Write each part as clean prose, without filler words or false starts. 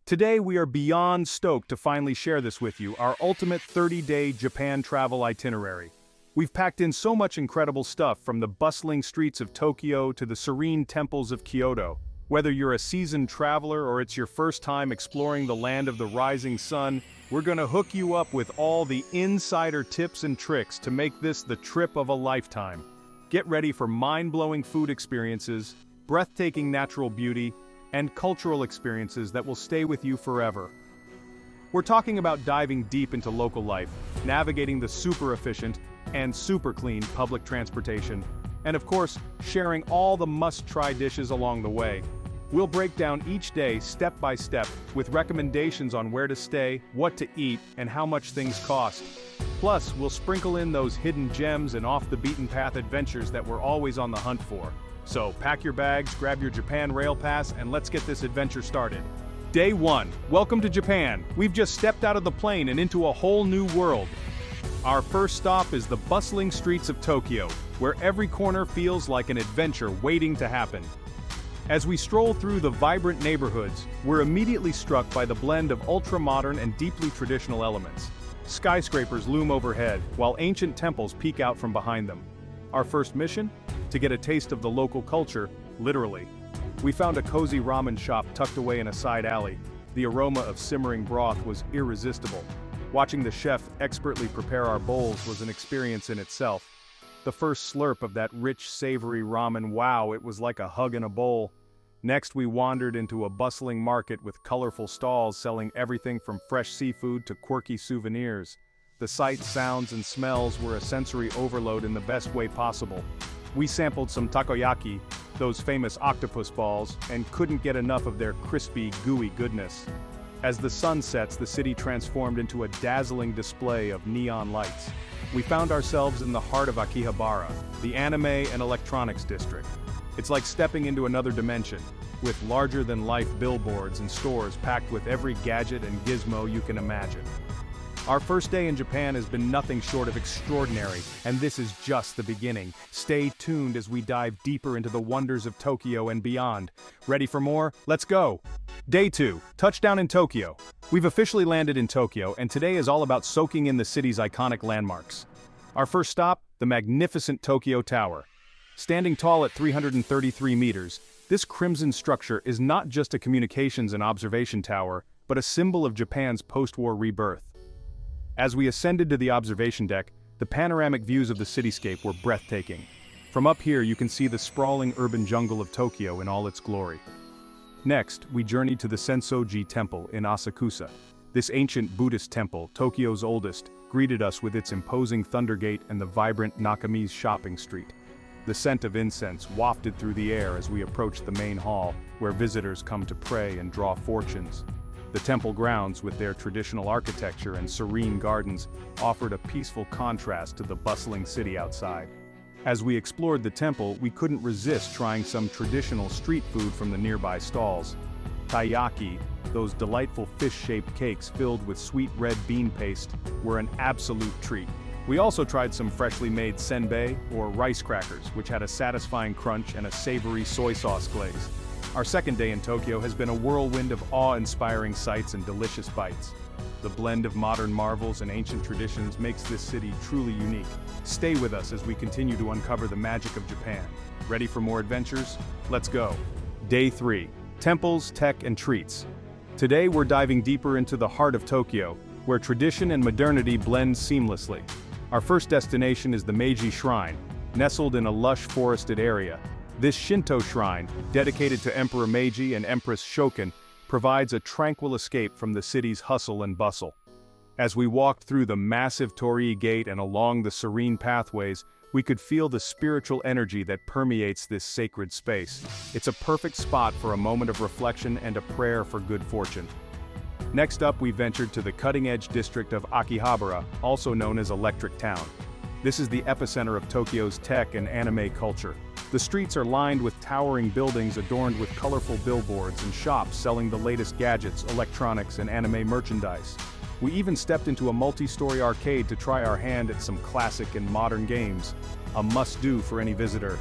Today we are beyond stoked to finally share this with you, our ultimate 30-day Japan travel itinerary. We've packed in so much incredible stuff from the bustling streets of Tokyo to the serene temples of Kyoto. Whether you're a seasoned traveler or it's your first time exploring the land of the rising sun, we're gonna hook you up with all the insider tips and tricks to make this the trip of a lifetime. Get ready for mind-blowing food experiences, breathtaking natural beauty, and cultural experiences that will stay with you forever. We're talking about diving deep into local life, navigating the super efficient and super clean public transportation, and of course, sharing all the must-try dishes along the way. We'll break down each day step by step with recommendations on where to stay, what to eat, and how much things cost. Plus, we'll sprinkle in those hidden gems and off-the-beaten-path adventures that we're always on the hunt for. So pack your bags, grab your Japan Rail Pass, and let's get this adventure started. Day 1. Welcome to Japan. We've just stepped out of the plane and into a whole new world. Our first stop is the bustling streets of Tokyo, where every corner feels like an adventure waiting to happen. As we stroll through the vibrant neighborhoods, we're immediately struck by the blend of ultra-modern and deeply traditional elements. Skyscrapers loom overhead, while ancient temples peek out from behind them. Our first mission? To get a taste of the local culture, literally. We found a cozy ramen shop tucked away in a side alley. The aroma of simmering broth was irresistible. Watching the chef expertly prepare our bowls was an experience in itself. The first slurp of that rich, savory ramen, wow, it was like a hug in a bowl. Next, we wandered into a bustling market with colorful stalls selling everything from fresh seafood to quirky souvenirs. The sights, sounds, and smells were a sensory overload in the best way possible. We sampled some takoyaki, those famous octopus balls, and couldn't get enough of their crispy, gooey goodness. As the sun sets, the city transformed into a dazzling display of neon lights. We found ourselves in the heart of Akihabara, the anime and electronics district. It's like stepping into another dimension, with larger-than-life billboards and stores packed with every gadget and gizmo you can imagine. Our first day in Japan has been nothing short of extraordinary, and this is just the beginning. Stay tuned as we dive deeper into the wonders of Tokyo and beyond. Ready for more? Let's go! Day 2. Touchdown in Tokyo. We've officially landed in Tokyo, and today is all about soaking in the city's iconic landmarks. Our first stop, the magnificent Tokyo Tower. Standing tall at 333 meters, this crimson structure is not just a communications and observation tower, but a symbol of Japan's post-war rebirth. As we ascended to the observation deck, the panoramic views of the cityscape were breathtaking. From up here you can see the sprawling urban jungle of Tokyo in all its glory. Next, we journeyed to the Sensoji Temple in Asakusa. This ancient Buddhist temple, Tokyo's oldest, greeted us with its imposing Thundergate and the vibrant Nakami's shopping street. The scent of incense wafted through the air as we approached the main hall, where visitors come to pray and draw fortunes. The temple grounds, with their traditional architecture and serene gardens, offered a peaceful contrast to the bustling city outside. As we explored the temple, we couldn't resist trying some traditional street food from the nearby stalls. Taiyaki, those delightful fish-shaped cakes filled with sweet red bean paste, were an absolute treat. We also tried some freshly made senbei, or rice crackers, which had a satisfying crunch and a savory soy sauce glaze. Our second day in Tokyo has been a whirlwind of awe-inspiring sights and delicious bites. The blend of modern marvels and ancient traditions makes this city truly unique. Stay with us as we continue to uncover the magic of Japan. Ready for more adventures? Let's go. Day 3. Temples, Tech, and Treats. Today we're diving deeper into the heart of Tokyo, where tradition and modernity blend seamlessly. Our first destination is the Meiji Shrine, nestled in a lush forested area. This Shinto shrine, dedicated to Emperor Meiji and Empress Shokin, provides a tranquil escape from the city's hustle and bustle. As we walked through the massive torii gate and along the serene pathways, we could feel the spiritual energy that permeates this sacred space. It's a perfect spot for a moment of reflection and a prayer for good fortune. Next up, we ventured to the cutting-edge district of Akihabara, also known as Electric Town. This is the epicenter of Tokyo's tech and anime culture. The streets are lined with towering buildings adorned with colorful billboards and shops selling the latest gadgets, electronics, and anime merchandise. We even stepped into a multi-story arcade to try our hand at some classic and modern games, a must-do for any visitor.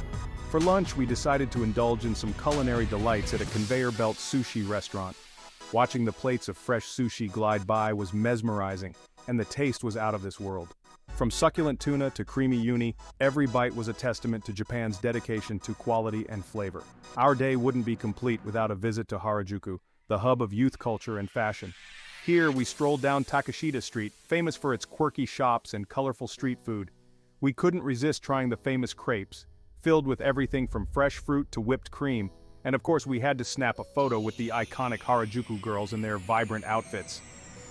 For lunch, we decided to indulge in some culinary delights at a conveyor belt sushi restaurant. Watching the plates of fresh sushi glide by was mesmerizing, and the taste was out of this world. From succulent tuna to creamy uni, every bite was a testament to Japan's dedication to quality and flavor. Our day wouldn't be complete without a visit to Harajuku, the hub of youth culture and fashion. Here, we strolled down Takashita Street, famous for its quirky shops and colorful street food. We couldn't resist trying the famous crepes, filled with everything from fresh fruit to whipped cream, and of course we had to snap a photo with the iconic Harajuku girls in their vibrant outfits.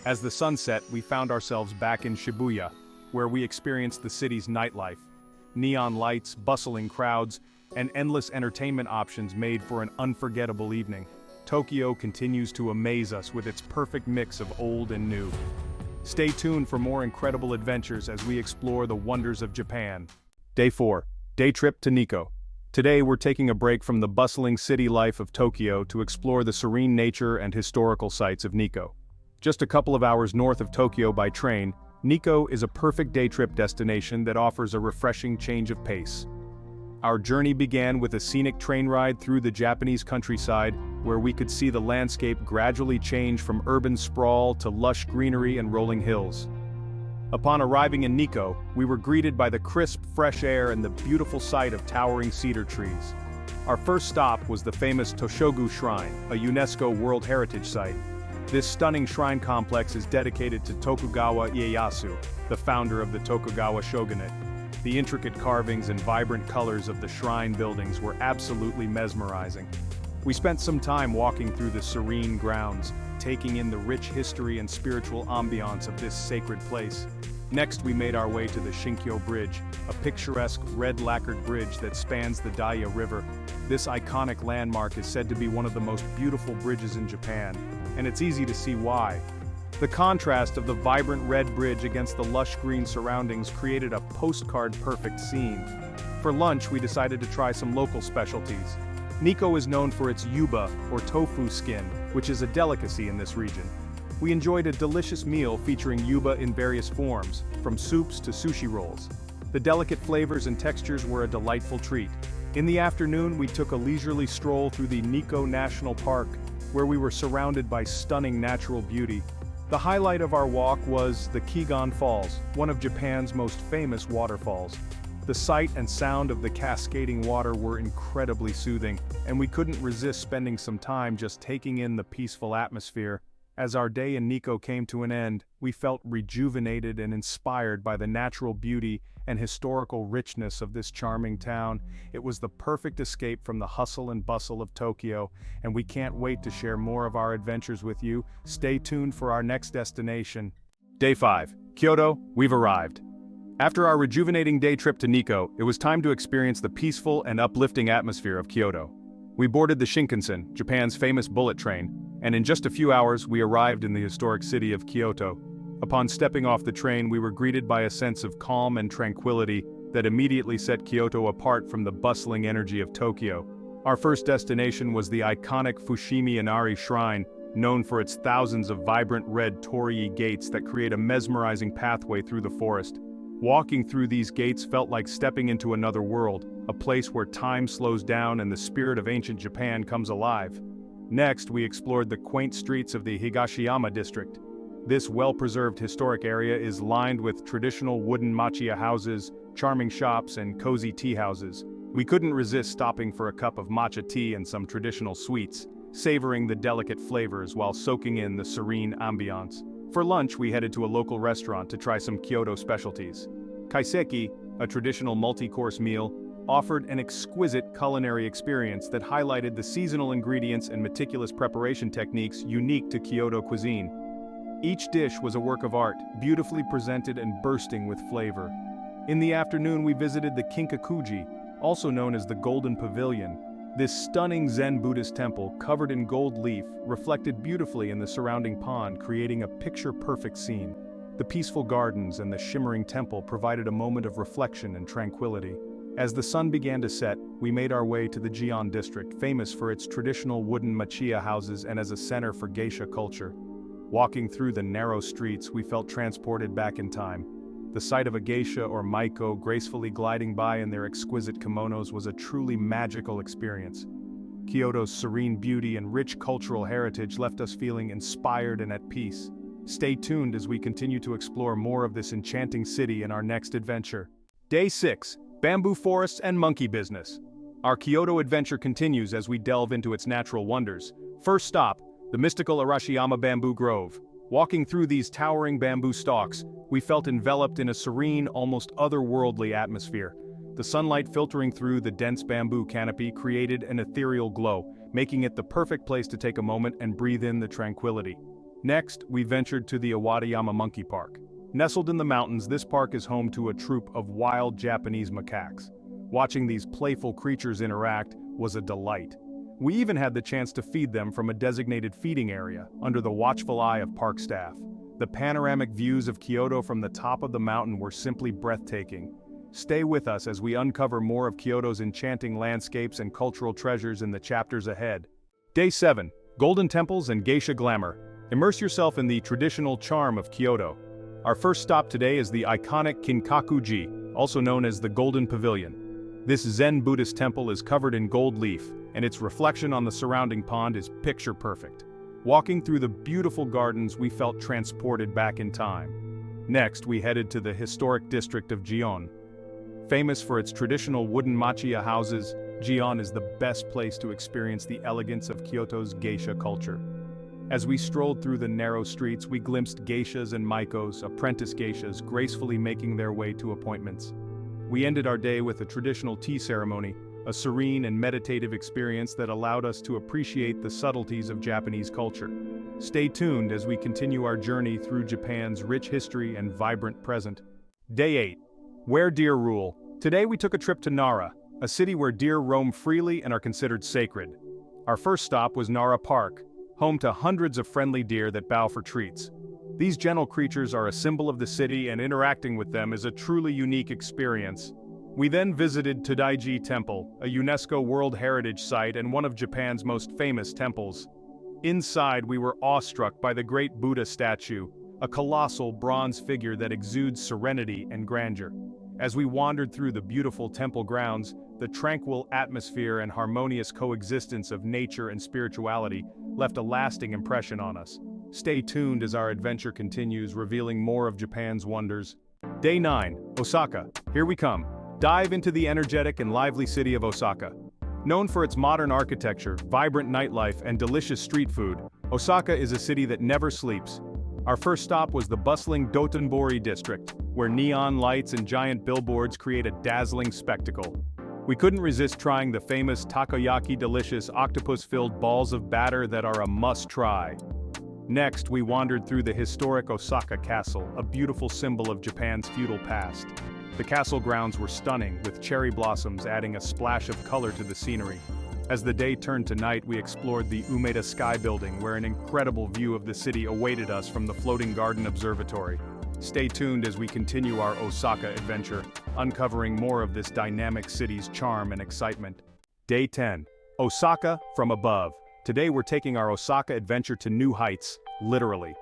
As the sun set, we found ourselves back in Shibuya, where we experienced the city's nightlife. Neon lights, bustling crowds, and endless entertainment options made for an unforgettable evening. Tokyo continues to amaze us with its perfect mix of old and new. Stay tuned for more incredible adventures as we explore the wonders of Japan. Day 4. Day trip to Nikko. Today we're taking a break from the bustling city life of Tokyo to explore the serene nature and historical sites of Nikko. Just a couple of hours north of Tokyo by train, Nikko is a perfect day trip destination that offers a refreshing change of pace. Our journey began with a scenic train ride through the Japanese countryside, where we could see the landscape gradually change from urban sprawl to lush greenery and rolling hills. Upon arriving in Nikko, we were greeted by the crisp, fresh air and the beautiful sight of towering cedar trees. Our first stop was the famous Toshogu Shrine, a UNESCO World Heritage Site. This stunning shrine complex is dedicated to Tokugawa Ieyasu, the founder of the Tokugawa shogunate. The intricate carvings and vibrant colors of the shrine buildings were absolutely mesmerizing. We spent some time walking through the serene grounds, taking in the rich history and spiritual ambiance of this sacred place. Next, we made our way to the Shinkyo Bridge, a picturesque red lacquered bridge that spans the Daiya River. This iconic landmark is said to be one of the most beautiful bridges in Japan, and it's easy to see why. The contrast of the vibrant red bridge against the lush green surroundings created a postcard-perfect scene. For lunch, we decided to try some local specialties. Nikko is known for its yuba, or tofu skin, which is a delicacy in this region. We enjoyed a delicious meal featuring yuba in various forms, from soups to sushi rolls. The delicate flavors and textures were a delightful treat. In the afternoon, we took a leisurely stroll through the Nikko National Park, where we were surrounded by stunning natural beauty. The highlight of our walk was the Kigon Falls, one of Japan's most famous waterfalls. The sight and sound of the cascading water were incredibly soothing, and we couldn't resist spending some time just taking in the peaceful atmosphere. As our day in Nikko came to an end, we felt rejuvenated and inspired by the natural beauty and historical richness of this charming town. It was the perfect escape from the hustle and bustle of Tokyo, and we can't wait to share more of our adventures with you. Stay tuned for our next destination. Day 5. Kyoto, we've arrived. After our rejuvenating day trip to Nikko, it was time to experience the peaceful and uplifting atmosphere of Kyoto. We boarded the Shinkansen, Japan's famous bullet train, and in just a few hours we arrived in the historic city of Kyoto. Upon stepping off the train, we were greeted by a sense of calm and tranquility that immediately set Kyoto apart from the bustling energy of Tokyo. Our first destination was the iconic Fuji Inari Shrine, known for its thousands of vibrant red torii gates that create a mesmerizing pathway through the forest. Walking through these gates felt like stepping into another world, a place where time slows down and the spirit of ancient Japan comes alive. Next, we explored the quaint streets of the Higashiyama district. This well-preserved historic area is lined with traditional wooden machiya houses, charming shops, and cozy tea houses. We couldn't resist stopping for a cup of matcha tea and some traditional sweets, savoring the delicate flavors while soaking in the serene ambiance. For lunch, we headed to a local restaurant to try some Kyoto specialties. Kaiseki, a traditional multi-course meal, offered an exquisite culinary experience that highlighted the seasonal ingredients and meticulous preparation techniques unique to Kyoto cuisine. Each dish was a work of art, beautifully presented and bursting with flavor. In the afternoon, we visited the Kinkakuji, also known as the Golden Pavilion. This stunning Zen Buddhist temple, covered in gold leaf, reflected beautifully in the surrounding pond, creating a picture-perfect scene. The peaceful gardens and the shimmering temple provided a moment of reflection and tranquility. As the sun began to set, we made our way to the Gion district, famous for its traditional wooden machiya houses and as a center for geisha culture. Walking through the narrow streets, we felt transported back in time. The sight of a geisha or maiko gracefully gliding by in their exquisite kimonos was a truly magical experience. Kyoto's serene beauty and rich cultural heritage left us feeling inspired and at peace. Stay tuned as we continue to explore more of this enchanting city in our next adventure. Day 6. Bamboo Forests and Monkey Business. Our Kyoto adventure continues as we delve into its natural wonders. First stop, the mystical Arashiyama Bamboo Grove. Walking through these towering bamboo stalks, we felt enveloped in a serene, almost otherworldly atmosphere. The sunlight filtering through the dense bamboo canopy created an ethereal glow, making it the perfect place to take a moment and breathe in the tranquility. Next, we ventured to the Okinawa Monkey Park. Nestled in the mountains, this park is home to a troop of wild Japanese macaques. Watching these playful creatures interact was a delight. We even had the chance to feed them from a designated feeding area, under the watchful eye of park staff. The panoramic views of Kyoto from the top of the mountain were simply breathtaking. Stay with us as we uncover more of Kyoto's enchanting landscapes and cultural treasures in the chapters ahead. Day 7. Golden Temples and Geisha Glamour. Immerse yourself in the traditional charm of Kyoto. Our first stop today is the iconic Kinkaku-ji, also known as the Golden Pavilion. This Zen Buddhist temple is covered in gold leaf, and its reflection on the surrounding pond is picture perfect. Walking through the beautiful gardens, we felt transported back in time. Next, we headed to the historic district of Gion. Famous for its traditional wooden machiya houses, Gion is the best place to experience the elegance of Kyoto's geisha culture. As we strolled through the narrow streets, we glimpsed geishas and maikos, apprentice geishas, gracefully making their way to appointments. We ended our day with a traditional tea ceremony, a serene and meditative experience that allowed us to appreciate the subtleties of Japanese culture. Stay tuned as we continue our journey through Japan's rich history and vibrant present. Day 8. Where deer rule. Today we took a trip to Nara, a city where deer roam freely and are considered sacred. Our first stop was Nara Park, home to hundreds of friendly deer that bow for treats. These gentle creatures are a symbol of the city, and interacting with them is a truly unique experience. We then visited Todaiji Temple, a UNESCO World Heritage Site and one of Japan's most famous temples. Inside, we were awestruck by the great Buddha statue, a colossal bronze figure that exudes serenity and grandeur. As we wandered through the beautiful temple grounds, the tranquil atmosphere and harmonious coexistence of nature and spirituality left a lasting impression on us. Stay tuned as our adventure continues, revealing more of Japan's wonders. Day 9. Osaka. Here we come. Dive into the energetic and lively city of Osaka. Known for its modern architecture, vibrant nightlife, and delicious street food, Osaka is a city that never sleeps. Our first stop was the bustling Dotonbori district, where neon lights and giant billboards create a dazzling spectacle. We couldn't resist trying the famous takoyaki, delicious octopus-filled balls of batter that are a must-try. Next, we wandered through the historic Osaka Castle, a beautiful symbol of Japan's feudal past. The castle grounds were stunning, with cherry blossoms adding a splash of color to the scenery. As the day turned to night, we explored the Umeda Sky Building, where an incredible view of the city awaited us from the floating garden observatory. Stay tuned as we continue our Osaka adventure, uncovering more of this dynamic city's charm and excitement. Day 10. Osaka from above. Today we're taking our Osaka adventure to new heights, literally.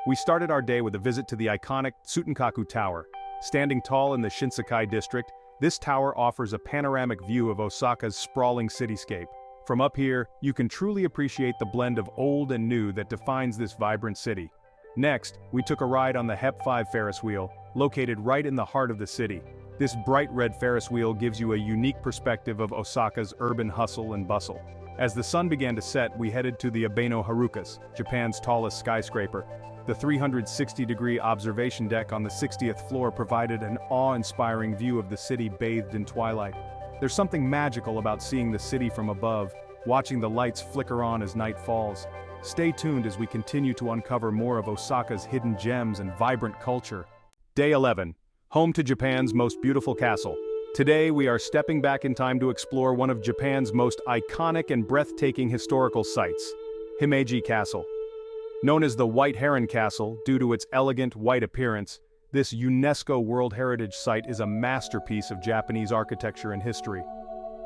We started our day with a visit to the iconic Tsutenkaku Tower. Standing tall in the Shinsekai district, this tower offers a panoramic view of Osaka's sprawling cityscape. From up here, you can truly appreciate the blend of old and new that defines this vibrant city. Next, we took a ride on the HEP 5 Ferris wheel, located right in the heart of the city. This bright red Ferris wheel gives you a unique perspective of Osaka's urban hustle and bustle. As the sun began to set, we headed to the Abeno Harukas, Japan's tallest skyscraper. The 360-degree observation deck on the 60th floor provided an awe-inspiring view of the city bathed in twilight. There's something magical about seeing the city from above, watching the lights flicker on as night falls. Stay tuned as we continue to uncover more of Osaka's hidden gems and vibrant culture. Day 11. Home to Japan's most beautiful castle. Today we are stepping back in time to explore one of Japan's most iconic and breathtaking historical sites, Himi Castle. Known as the White Heron Castle due to its elegant white appearance, this UNESCO World Heritage Site is a masterpiece of Japanese architecture and history.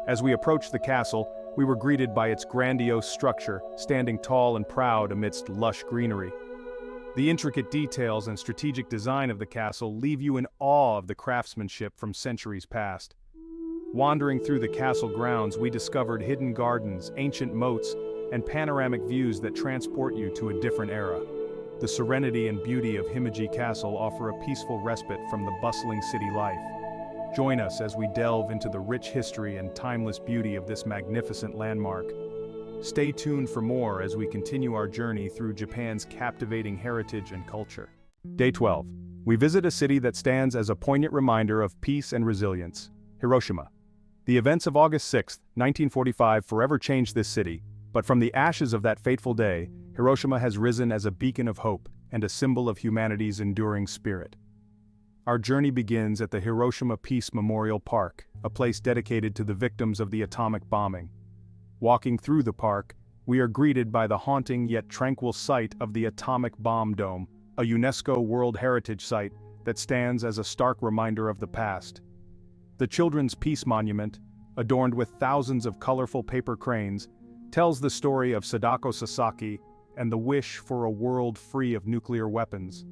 As we approached the castle, we were greeted by its grandiose structure, standing tall and proud amidst lush greenery. The intricate details and strategic design of the castle leave you in awe of the craftsmanship from centuries past. Wandering through the castle grounds, we discovered hidden gardens, ancient moats, and panoramic views that transport you to a different era. The serenity and beauty of Himi Castle offer a peaceful respite from the bustling city life. Join us as we delve into the rich history and timeless beauty of this magnificent landmark. Stay tuned for more as we continue our journey through Japan's captivating heritage and culture. Day 12. We visit a city that stands as a poignant reminder of peace and resilience, Hiroshima. The events of August 6, 1945 forever changed this city, but from the ashes of that fateful day, Hiroshima has risen as a beacon of hope and a symbol of humanity's enduring spirit. Our journey begins at the Hiroshima Peace Memorial Park, a place dedicated to the victims of the atomic bombing. Walking through the park, we are greeted by the haunting yet tranquil sight of the Atomic Bomb Dome, a UNESCO World Heritage Site that stands as a stark reminder of the past. The Children's Peace Monument, adorned with thousands of colorful paper cranes, tells the story of Sadako Sasaki and the wish for a world free of nuclear weapons.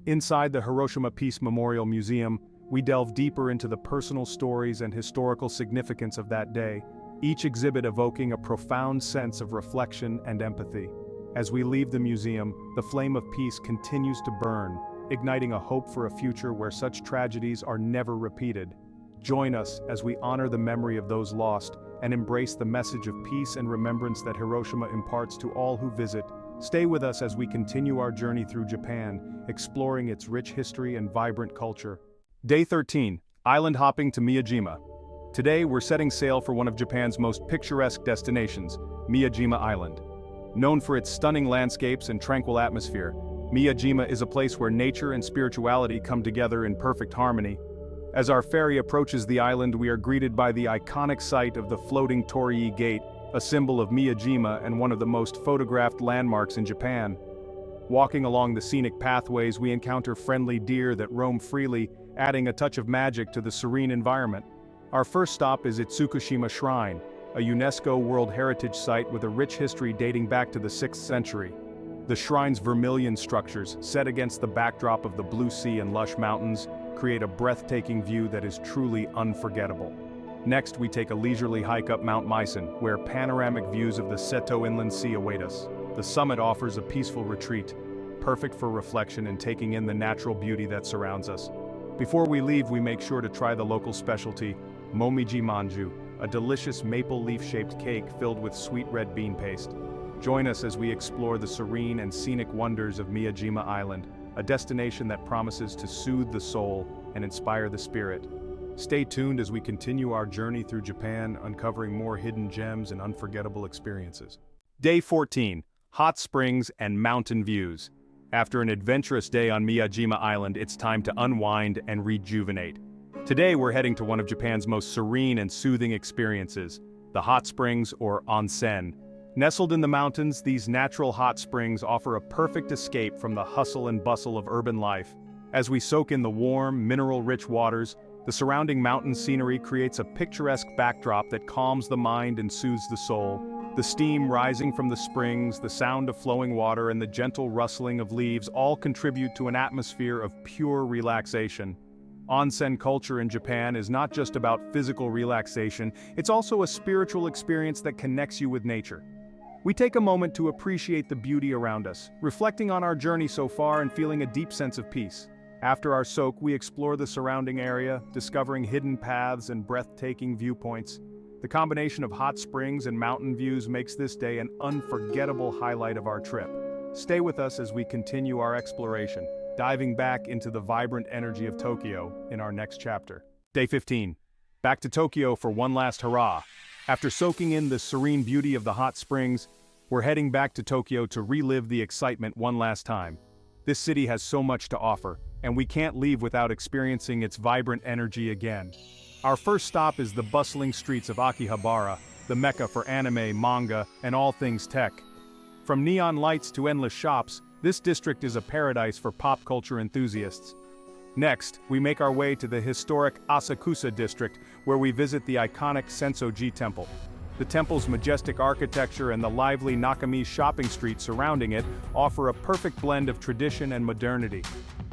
Inside the Hiroshima Peace Memorial Museum, we delve deeper into the personal stories and historical significance of that day, each exhibit evoking a profound sense of reflection and empathy. As we leave the museum, the flame of peace continues to burn, igniting a hope for a future where such tragedies are never repeated. Join us as we honor the memory of those lost and embrace the message of peace and remembrance that Hiroshima imparts to all who visit. Stay with us as we continue our journey through Japan, exploring its rich history and vibrant culture. Day 13. Island hopping to Miyajima. Today we're setting sail for one of Japan's most picturesque destinations, Miyajima Island. Known for its stunning landscapes and tranquil atmosphere, Miyajima is a place where nature and spirituality come together in perfect harmony. As our ferry approaches the island, we are greeted by the iconic sight of the floating Torii Gate, a symbol of Miyajima and one of the most photographed landmarks in Japan. Walking along the scenic pathways, we encounter friendly deer that roam freely, adding a touch of magic to the serene environment. Our first stop is Itsukushima Shrine, a UNESCO World Heritage Site with a rich history dating back to the 6th century. The shrine's vermilion structures, set against the backdrop of the blue sea and lush mountains, create a breathtaking view that is truly unforgettable. Next, we take a leisurely hike up Mount Misen, where panoramic views of the Seto Inland Sea await us. The summit offers a peaceful retreat, perfect for reflection and taking in the natural beauty that surrounds us. Before we leave, we make sure to try the local specialty, Momiji Manju, a delicious maple leaf-shaped cake filled with sweet red bean paste. Join us as we explore the serene and scenic wonders of Miyajima Island, a destination that promises to soothe the soul and inspire the spirit. Stay tuned as we continue our journey through Japan, uncovering more hidden gems and unforgettable experiences. Day 14. Hot Springs and Mountain Views. After an adventurous day on Miyajima Island, it's time to unwind and rejuvenate. Today we're heading to one of Japan's most serene and soothing experiences, the hot springs or onsen. Nestled in the mountains, these natural hot springs offer a perfect escape from the hustle and bustle of urban life. As we soak in the warm, mineral-rich waters, the surrounding mountain scenery creates a picturesque backdrop that calms the mind and soothes the soul. The steam rising from the springs, the sound of flowing water, and the gentle rustling of leaves all contribute to an atmosphere of pure relaxation. Onsen culture in Japan is not just about physical relaxation, it's also a spiritual experience that connects you with nature. We take a moment to appreciate the beauty around us, reflecting on our journey so far and feeling a deep sense of peace. After our soak, we explore the surrounding area, discovering hidden paths and breathtaking viewpoints. The combination of hot springs and mountain views makes this day an unforgettable highlight of our trip. Stay with us as we continue our exploration, diving back into the vibrant energy of Tokyo in our next chapter. Day 15. Back to Tokyo for one last hurrah. After soaking in the serene beauty of the hot springs, we're heading back to Tokyo to relive the excitement one last time. This city has so much to offer, and we can't leave without experiencing its vibrant energy again. Our first stop is the bustling streets of Akihabara, the mecca for anime, manga, and all things tech. From neon lights to endless shops, this district is a paradise for pop culture enthusiasts. Next, we make our way to the historic Asakusa district, where we visit the iconic Sensoji Temple. The temple's majestic architecture and the lively Nakami shopping street surrounding it offer a perfect blend of tradition and modernity.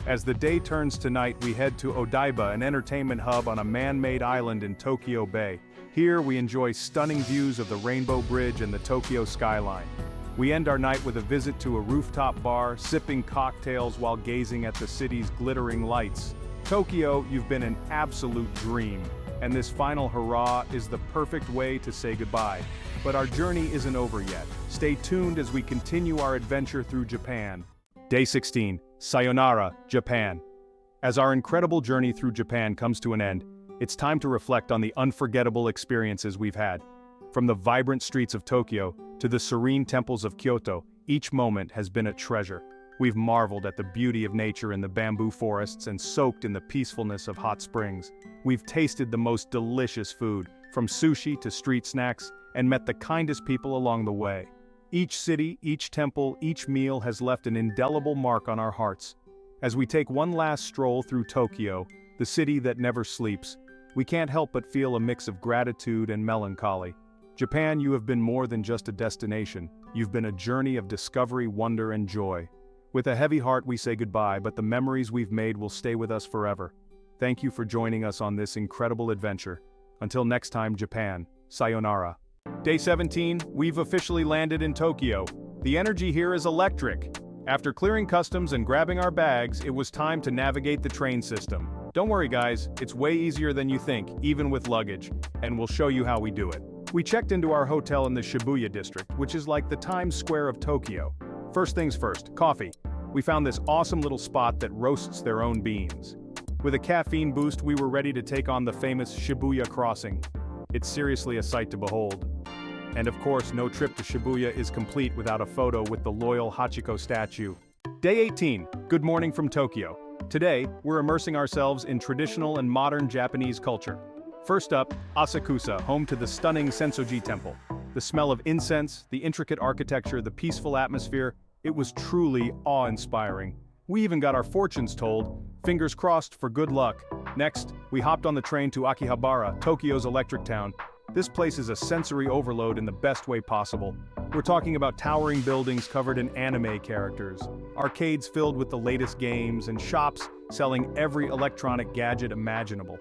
As the day turns to night, we head to Odaiba, an entertainment hub on a man-made island in Tokyo Bay. Here, we enjoy stunning views of the Rainbow Bridge and the Tokyo skyline. We end our night with a visit to a rooftop bar, sipping cocktails while gazing at the city's glittering lights. Tokyo, you've been an absolute dream, and this final hurrah is the perfect way to say goodbye. But our journey isn't over yet. Stay tuned as we continue our adventure through Japan. Day 16, Sayonara, Japan. As our incredible journey through Japan comes to an end, it's time to reflect on the unforgettable experiences we've had. From the vibrant streets of Tokyo to the serene temples of Kyoto, each moment has been a treasure. We've marveled at the beauty of nature in the bamboo forests and soaked in the peacefulness of hot springs. We've tasted the most delicious food, from sushi to street snacks, and met the kindest people along the way. Each city, each temple, each meal has left an indelible mark on our hearts. As we take one last stroll through Tokyo, the city that never sleeps, we can't help but feel a mix of gratitude and melancholy. Japan, you have been more than just a destination. You've been a journey of discovery, wonder, and joy. With a heavy heart we say goodbye, but the memories we've made will stay with us forever. Thank you for joining us on this incredible adventure. Until next time, Japan, sayonara. Day 17, we've officially landed in Tokyo. The energy here is electric. After clearing customs and grabbing our bags, it was time to navigate the train system. Don't worry guys, it's way easier than you think, even with luggage, and we'll show you how we do it. We checked into our hotel in the Shibuya district, which is like the Times Square of Tokyo. First things first, coffee. We found this awesome little spot that roasts their own beans. With a caffeine boost, we were ready to take on the famous Shibuya crossing. It's seriously a sight to behold. And of course, no trip to Shibuya is complete without a photo with the loyal Hachiko statue. Day 18, good morning from Tokyo. Today, we're immersing ourselves in traditional and modern Japanese culture. First up, Asakusa, home to the stunning Sensoji Temple. The smell of incense, the intricate architecture, the peaceful atmosphere, it was truly awe-inspiring. We even got our fortunes told, fingers crossed for good luck. Next, we hopped on the train to Akihabara, Tokyo's electric town. This place is a sensory overload in the best way possible. We're talking about towering buildings covered in anime characters, arcades filled with the latest games, and shops selling every electronic gadget imaginable.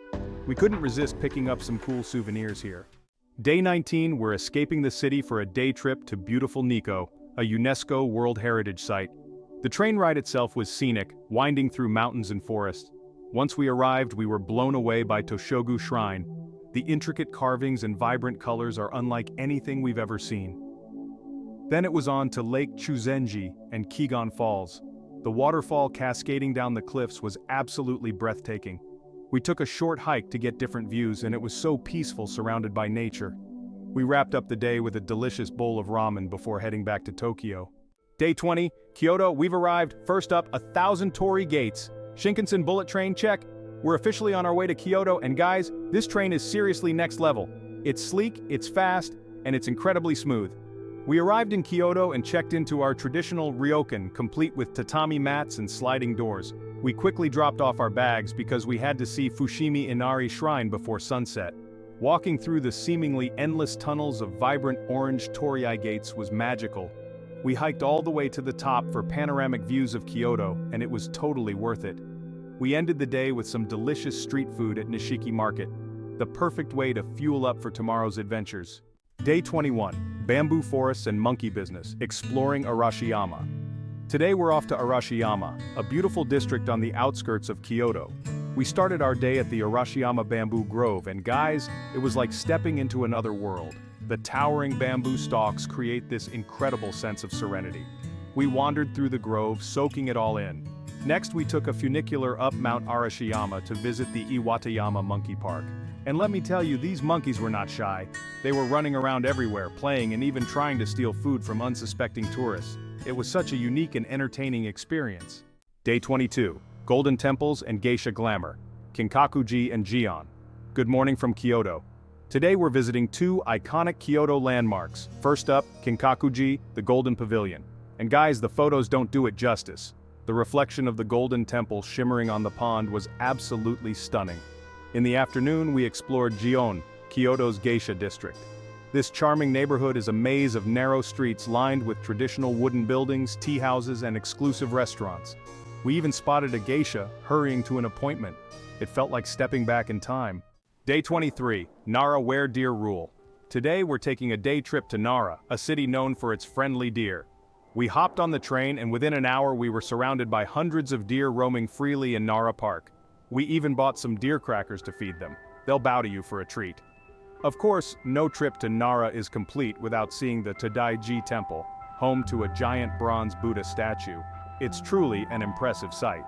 We couldn't resist picking up some cool souvenirs here. Day 19, we're escaping the city for a day trip to beautiful Nikko, a UNESCO World Heritage Site. The train ride itself was scenic, winding through mountains and forests. Once we arrived, we were blown away by Toshogu Shrine. The intricate carvings and vibrant colors are unlike anything we've ever seen. Then it was on to Lake Chuzenji and Kigon Falls. The waterfall cascading down the cliffs was absolutely breathtaking. We took a short hike to get different views, and it was so peaceful surrounded by nature. We wrapped up the day with a delicious bowl of ramen before heading back to Tokyo. Day 20, Kyoto, we've arrived. First up, 1,000 torii gates. Shinkansen bullet train, check. We're officially on our way to Kyoto, and guys, this train is seriously next level. It's sleek, it's fast, and it's incredibly smooth. We arrived in Kyoto and checked into our traditional ryokan, complete with tatami mats and sliding doors. We quickly dropped off our bags because we had to see Fushimi Inari Shrine before sunset. Walking through the seemingly endless tunnels of vibrant orange torii gates was magical. We hiked all the way to the top for panoramic views of Kyoto, and it was totally worth it. We ended the day with some delicious street food at Nishiki Market, the perfect way to fuel up for tomorrow's adventures. Day 21, Bamboo Forests and Monkey Business, exploring Arashiyama. Today we're off to Arashiyama, a beautiful district on the outskirts of Kyoto. We started our day at the Arashiyama Bamboo Grove, and guys, it was like stepping into another world. The towering bamboo stalks create this incredible sense of serenity. We wandered through the grove, soaking it all in. Next, we took a funicular up Mount Arashiyama to visit the Iwatayama Monkey Park. And let me tell you, these monkeys were not shy. They were running around everywhere, playing and even trying to steal food from unsuspecting tourists. It was such a unique and entertaining experience. Day 22, Golden Temples and Geisha Glamour, Kinkakuji and Gion. Good morning from Kyoto. Today we're visiting two iconic Kyoto landmarks. First up, Kinkakuji, the Golden Pavilion. And guys, the photos don't do it justice. The reflection of the Golden Temple shimmering on the pond was absolutely stunning. In the afternoon, we explored Gion, Kyoto's Geisha district. This charming neighborhood is a maze of narrow streets lined with traditional wooden buildings, tea houses, and exclusive restaurants. We even spotted a geisha hurrying to an appointment. It felt like stepping back in time. Day 23, Nara Where Deer Rule. Today we're taking a day trip to Nara, a city known for its friendly deer. We hopped on the train and within an hour we were surrounded by hundreds of deer roaming freely in Nara Park. We even bought some deer crackers to feed them. They'll bow to you for a treat. Of course, no trip to Nara is complete without seeing the Tadaiji Temple, home to a giant bronze Buddha statue. It's truly an impressive sight.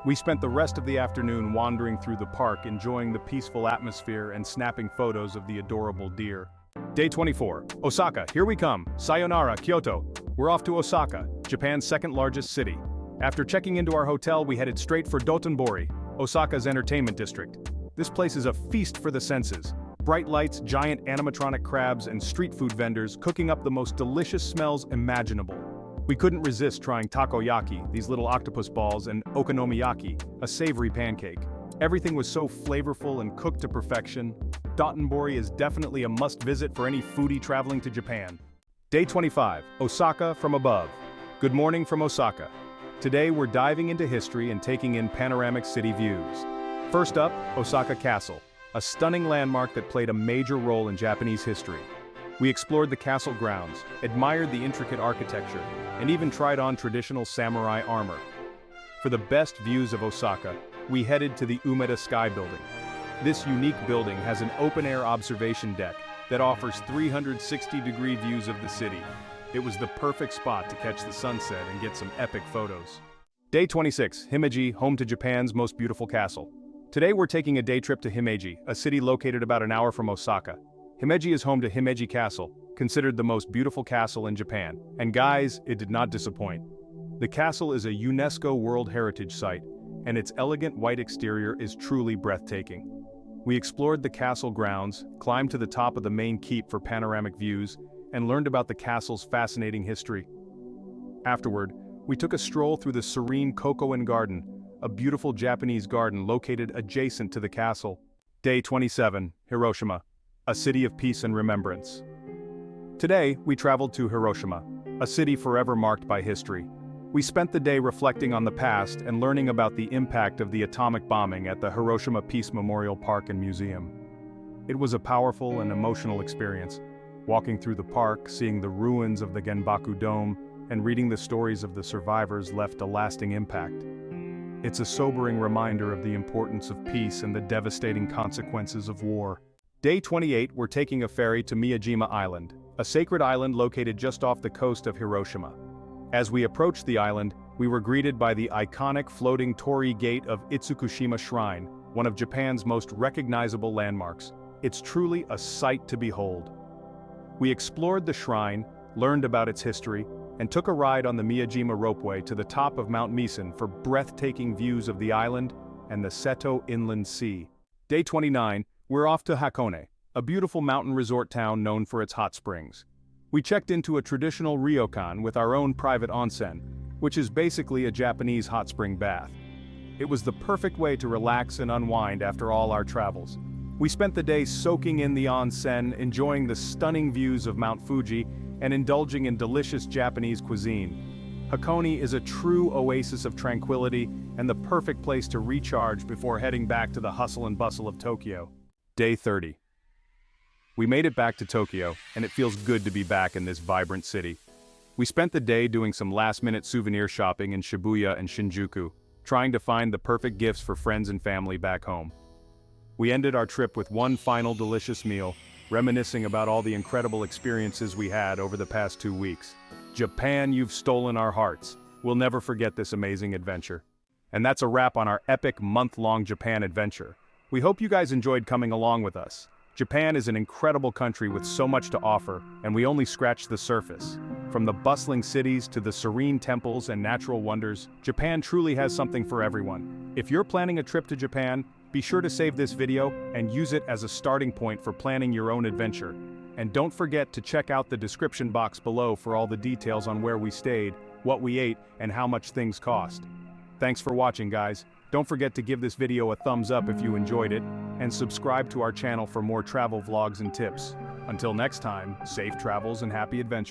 We spent the rest of the afternoon wandering through the park, enjoying the peaceful atmosphere and snapping photos of the adorable deer. Day 24, Osaka, here we come. Sayonara, Kyoto. We're off to Osaka, Japan's second largest city. After checking into our hotel, we headed straight for Dotonbori, Osaka's entertainment district. This place is a feast for the senses. Bright lights, giant animatronic crabs, and street food vendors cooking up the most delicious smells imaginable. We couldn't resist trying takoyaki, these little octopus balls, and okonomiyaki, a savory pancake. Everything was so flavorful and cooked to perfection. Dotonbori is definitely a must-visit for any foodie traveling to Japan. Day 25, Osaka from above. Good morning from Osaka. Today we're diving into history and taking in panoramic city views. First up, Osaka Castle, a stunning landmark that played a major role in Japanese history. We explored the castle grounds, admired the intricate architecture, and even tried on traditional samurai armor. For the best views of Osaka, we headed to the Umeda Sky Building. This unique building has an open-air observation deck that offers 360-degree views of the city. It was the perfect spot to catch the sunset and get some epic photos. Day 26, Himeji, home to Japan's most beautiful castle. Today we're taking a day trip to Himeji, a city located about an hour from Osaka. Himeji is home to Himeji Castle, considered the most beautiful castle in Japan. And guys, it did not disappoint. The castle is a UNESCO World Heritage Site, and its elegant white exterior is truly breathtaking. We explored the castle grounds, climbed to the top of the main keep for panoramic views, and learned about the castle's fascinating history. Afterward, we took a stroll through the serene Kokoen Garden, a beautiful Japanese garden located adjacent to the castle. Day 27, Hiroshima, a city of peace and remembrance. Today, we traveled to Hiroshima, a city forever marked by history. We spent the day reflecting on the past and learning about the impact of the atomic bombing at the Hiroshima Peace Memorial Park and Museum. It was a powerful and emotional experience, walking through the park, seeing the ruins of the Genbaku Dome, and reading the stories of the survivors left a lasting impact. It's a sobering reminder of the importance of peace and the devastating consequences of war. Day 28, we're taking a ferry to Miyajima Island, a sacred island located just off the coast of Hiroshima. As we approached the island, we were greeted by the iconic floating torii gate of Itsukushima Shrine, one of Japan's most recognizable landmarks. It's truly a sight to behold. We explored the shrine, learned about its history, and took a ride on the Miyajima ropeway to the top of Mount Misen for breathtaking views of the island and the Seto Inland Sea. Day 29, we're off to Hakone, a beautiful mountain resort town known for its hot springs. We checked into a traditional ryokan with our own private onsen, which is basically a Japanese hot spring bath. It was the perfect way to relax and unwind after all our travels. We spent the day soaking in the onsen, enjoying the stunning views of Mount Fuji, and indulging in delicious Japanese cuisine. Hakone is a true oasis of tranquility and the perfect place to recharge before heading back to the hustle and bustle of Tokyo. Day 30. We made it back to Tokyo, and it feels good to be back in this vibrant city. We spent the day doing some last-minute souvenir shopping in Shibuya and Shinjuku, trying to find the perfect gifts for friends and family back home. We ended our trip with one final delicious meal, reminiscing about all the incredible experiences we had over the past 2 weeks. Japan, you've stolen our hearts. We'll never forget this amazing adventure. And that's a wrap on our epic month-long Japan adventure. We hope you guys enjoyed coming along with us. Japan is an incredible country with so much to offer, and we only scratched the surface. From the bustling cities to the serene temples and natural wonders, Japan truly has something for everyone. If you're planning a trip to Japan, be sure to save this video and use it as a starting point for planning your own adventure. And don't forget to check out the description box below for all the details on where we stayed, what we ate, and how much things cost. Thanks for watching, guys. Don't forget to give this video a thumbs up if you enjoyed it, and subscribe to our channel for more travel vlogs and tips. Until next time, safe travels and happy adventures.